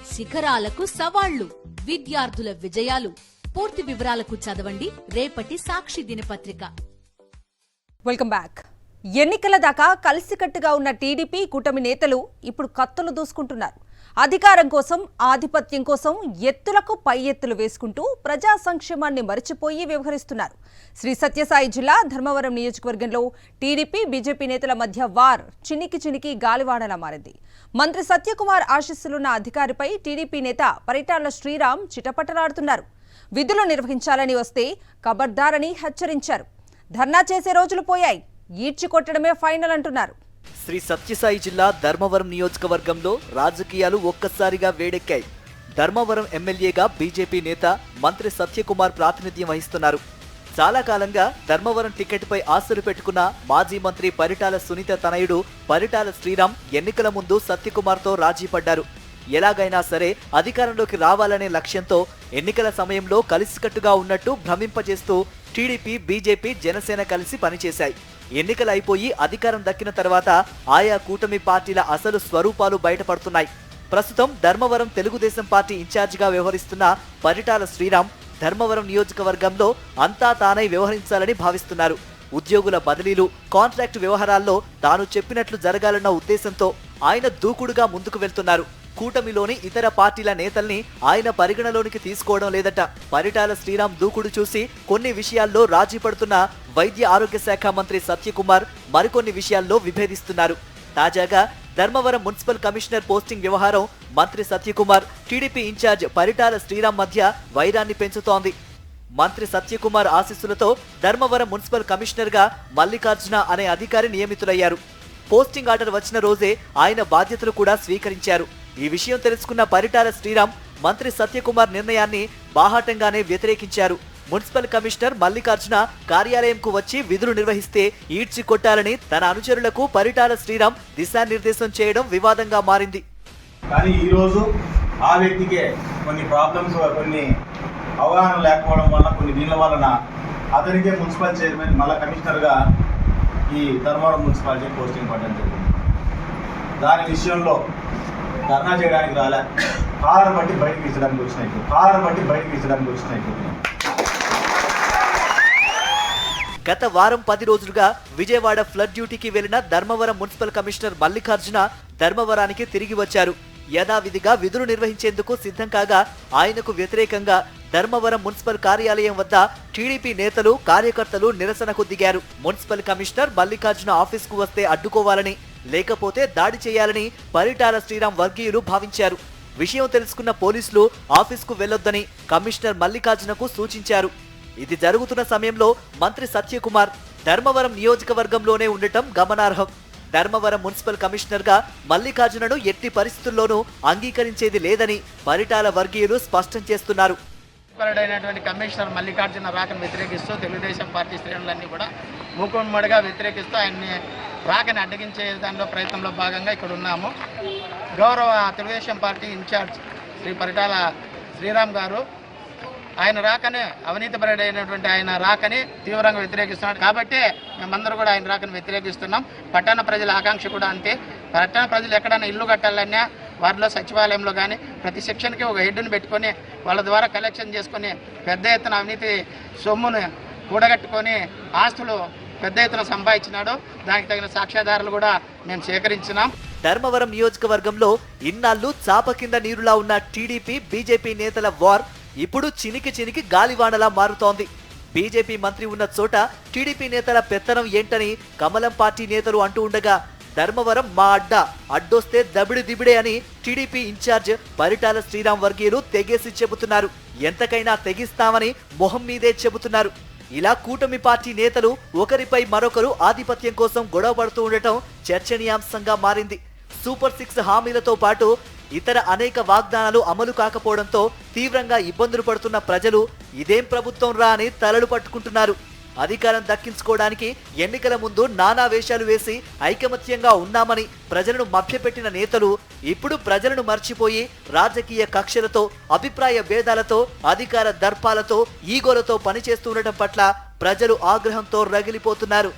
శిఖరాలకు సవాళ్లు, విద్యార్థుల విజయాలు. పూర్తి వివరాలకు చదవండి రేపటి సాక్షి దినపత్రిక. Welcome back. ఎన్నికల దాకా కలిసికట్టుగా ఉన్న టీడీపీ కూటమి నేతలు ఇప్పుడు కత్తులు దూసుకుంటున్నారు. అధికారం కోసం, ఆధిపత్యం కోసం ఎత్తులకు పై ఎత్తులు వేసుకుంటూ ప్రజా సంక్షేమాన్ని మరిచిపోయి వ్యవహరిస్తున్నారు. శ్రీ సత్యసాయి జిల్లా ధర్మవరం నియోజకవర్గంలో టీడీపీ, బీజేపీ నేతల మధ్య వార్ చినికి గాలివానలా మారింది. మంత్రి సత్యకుమార్ ఆశీస్సులున్న అధికారిపై టీడీపీ నేత పరిటాల శ్రీరామ్ చిటపటలాడుతున్నారు. విధులు నిర్వహించాలని వస్తే ఖబర్దారని హెచ్చరించారు. ధర్నా చేసే రోజులు పోయాయి, ఈడ్చి కొట్టడమే ఫైనల్ అంటున్నారు. శ్రీ సత్యసాయి జిల్లా ధర్మవరం నియోజకవర్గంలో రాజకీయాలు ఒక్కసారిగా వేడెక్కాయి. ధర్మవరం ఎమ్మెల్యేగా బీజేపీ నేత మంత్రి సత్యకుమార్ ప్రాతినిధ్యం వహిస్తున్నారు. చాలా కాలంగా ధర్మవరం టికెట్పై ఆశలు పెట్టుకున్న మాజీ మంత్రి పరిటాల సునీత తనయుడు పరిటాల శ్రీరామ్ ఎన్నికల ముందు సత్యకుమార్తో రాజీ పడ్డారు. ఎలాగైనా సరే అధికారంలోకి రావాలనే లక్ష్యంతో ఎన్నికల సమయంలో కలిసికట్టుగా ఉన్నట్టు భ్రమింపజేస్తూ టీడీపీ, బీజేపీ, జనసేన కలిసి పనిచేశాయి. ఎన్నికలు అయిపోయి అధికారం దక్కిన తర్వాత ఆయా కూటమి పార్టీల అసలు స్వరూపాలు బయటపడుతున్నాయి. ప్రస్తుతం ధర్మవరం తెలుగుదేశం పార్టీ ఇన్ఛార్జిగా వ్యవహరిస్తున్న పరిటాల శ్రీరామ్ ధర్మవరం నియోజకవర్గంలో అంతా తానై వ్యవహరించాలని భావిస్తున్నారు. ఉద్యోగుల బదిలీలు, కాంట్రాక్టు వ్యవహారాల్లో తాను చెప్పినట్లు జరగాలన్న ఉద్దేశంతో ఆయన దూకుడుగా ముందుకు వెళ్తున్నారు. కూటమిలోని ఇతర పార్టీల నేతల్ని ఆయన పరిగణలోనికి తీసుకోవడం లేదట. పరిటాల శ్రీరామ్ దూకుడు చూసి కొన్ని విషయాల్లో రాజీ పడుతున్న వైద్య ఆరోగ్య శాఖ మంత్రి సత్యకుమార్ మరికొన్ని విషయాల్లో విభేదిస్తున్నారు. తాజాగా ధర్మవరం మున్సిపల్ కమిషనర్ పోస్టింగ్ వ్యవహారం మంత్రి సత్యకుమార్, టీడీపీ ఇన్ఛార్జ్ పరిటాల శ్రీరామ్ మధ్య వైరాన్ని పెంచుతోంది. మంత్రి సత్యకుమార్ ఆశీస్సులతో ధర్మవరం మున్సిపల్ కమిషనర్ గా మల్లికార్జున అనే అధికారి నియమితులయ్యారు. పోస్టింగ్ ఆర్డర్ వచ్చిన రోజే ఆయన బాధ్యతలు కూడా స్వీకరించారు. ఈ విషయం తెలుసుకున్న పరిటాల శ్రీరామ్ మంత్రి సత్యకుమార్ నిర్ణయాన్ని బాహాటంగానే వ్యతిరేకించారు. మున్సిపల్ కమిషనర్ మల్లికార్జున కార్యాలయంకు వచ్చి విధులు నిర్వహిస్తే ఈడ్చి కొట్టాలని తన అనుచరులకు పరిటాల శ్రీరామ్ దిశానిర్దేశం చేయడం వివాదంగా మారింది. కానీ ఈ రోజు ఆ వ్యక్తికే కొన్ని ప్రాబ్లమ్స్, కొన్ని అవగాహన లేకపోవడం వల్ల, కొన్ని దీనిల వలన అతనికే మున్సిపల్ చైర్మన్ మళ్ళా కమిషనర్గా ఈ ధర్మవరం మున్సిపాలిటీ పోస్టింగ్ పడడం జరిగింది. దాని విషయంలో ధర్నా చేయడానికి రాలే, కాలర్ బట్టి బయటకు ఇచ్చడానికి వచ్చినాయి. గత వారం 10 రోజులుగా విజయవాడ ఫ్లడ్ డ్యూటీకి వెళ్లిన ధర్మవరం మున్సిపల్ కమిషనర్ మల్లికార్జున ధర్మవరానికి తిరిగి వచ్చారు. యథావిధిగా విధులు నిర్వహించేందుకు సిద్ధం కాగా ఆయనకు వ్యతిరేకంగా ధర్మవరం మున్సిపల్ కార్యాలయం వద్ద టీడీపీ నేతలు, కార్యకర్తలు నిరసనకు దిగారు. మున్సిపల్ కమిషనర్ మల్లికార్జున ఆఫీస్కు వస్తే అడ్డుకోవాలని, లేకపోతే దాడి చేయాలని పరిటాల శ్రీరామ్ వర్గీయులు భావించారు. విషయం తెలుసుకున్న పోలీసులు ఆఫీస్కు వెళ్లొద్దని కమిషనర్ మల్లికార్జునకు సూచించారు. ఇది జరుగుతున్న సమయంలో మంత్రి సత్యకుమార్ ధర్మవరం నియోజకవర్గంలోనే ఉండటం గమనార్హం. ధర్మవరం మున్సిపల్ కమిషనర్ గా మల్లికార్జునను ఎట్టి పరిస్థితుల్లోనూ అంగీకరించేది లేదని పరిటాల వర్గీయులు స్పష్టం చేస్తున్నారు. కమిషనర్ మల్లికార్జున రాకను వ్యతిరేకిస్తూ తెలుగుదేశం పార్టీ శ్రేణులన్నీ కూడా మూకుమ్మడిగా వ్యతిరేకిస్తూ ఆయన్ని రాకని అడ్డగించే దానిలో ప్రయత్నంలో భాగంగా ఇక్కడ ఉన్నాము. గౌరవ తెలుగుదేశం పార్టీ ఇన్ఛార్జ్ శ్రీ పరిటాల శ్రీరామ్ గారు ఆయన రాకనే, అవినీతిపరుడైనటువంటి ఆయన రాకని తీవ్రంగా వ్యతిరేకిస్తున్నాడు. కాబట్టి మేమందరూ కూడా ఆయన రాకని వ్యతిరేకిస్తున్నాం. పట్టణ ప్రజల ఆకాంక్ష కూడా అంతే. పట్టణ ప్రజలు ఎక్కడైనా ఇల్లు కట్టాలన్నా వారిలో సచివాలయంలో కానీ ప్రతి సెక్షన్కి ఒక హెడ్ని పెట్టుకొని వాళ్ళ ద్వారా కలెక్షన్ చేసుకొని పెద్ద ఎత్తున అవినీతి సొమ్మును కూడగట్టుకొని ఆస్తులు పెద్ద ఎత్తున సంపాదించినాడు. దానికి తగిన సాక్ష్యాధారాలు కూడా మేము సేకరించినాం. ధర్మవరం నియోజకవర్గంలో ఇన్నాళ్లు చాప కింద నీరులా ఉన్న టీడీపీ, బీజేపీ నేతల వార్ ఇప్పుడు చినికి గాలివానలా మారుతోంది. బీజేపీ మంత్రి ఉన్న చోట టీడీపీ నేతల పెత్తనం ఏంటని కమలం పార్టీ నేతలు అంటూ ఉండగా, ధర్మవరం మా అడ్డొస్తే దబిడి దిబిడే అని టీడీపీ ఇన్ఛార్జ్ పరిటాల శ్రీరామ్ వర్గీయులు తెగేసి చెబుతున్నారు. ఎంతకైనా తెగిస్తామని మొహం మీదే చెబుతున్నారు. ఇలా కూటమి పార్టీ నేతలు ఒకరిపై మరొకరు ఆధిపత్యం కోసం గొడవ పడుతూ ఉండటం చర్చనీయాంశంగా మారింది. సూపర్ 6 హామీలతో పాటు ఇతర అనేక వాగ్దానాలు అమలు కాకపోవడంతో తీవ్రంగా ఇబ్బందులు పడుతున్న ప్రజలు ఇదేం ప్రభుత్వం రా అని తలలు పట్టుకుంటున్నారు. అధికారం దక్కించుకోవడానికి ఎన్నికల ముందు నానా వేషాలు వేసి ఐకమత్యంగా ఉన్నామని ప్రజలను మభ్యపెట్టిన నేతలు ఇప్పుడు ప్రజలను మర్చిపోయి రాజకీయ కక్షలతో, అభిప్రాయ భేదాలతో, అధికార దర్పాలతో, ఈగోలతో పనిచేస్తుండటం పట్ల ప్రజలు ఆగ్రహంతో రగిలిపోతున్నారు.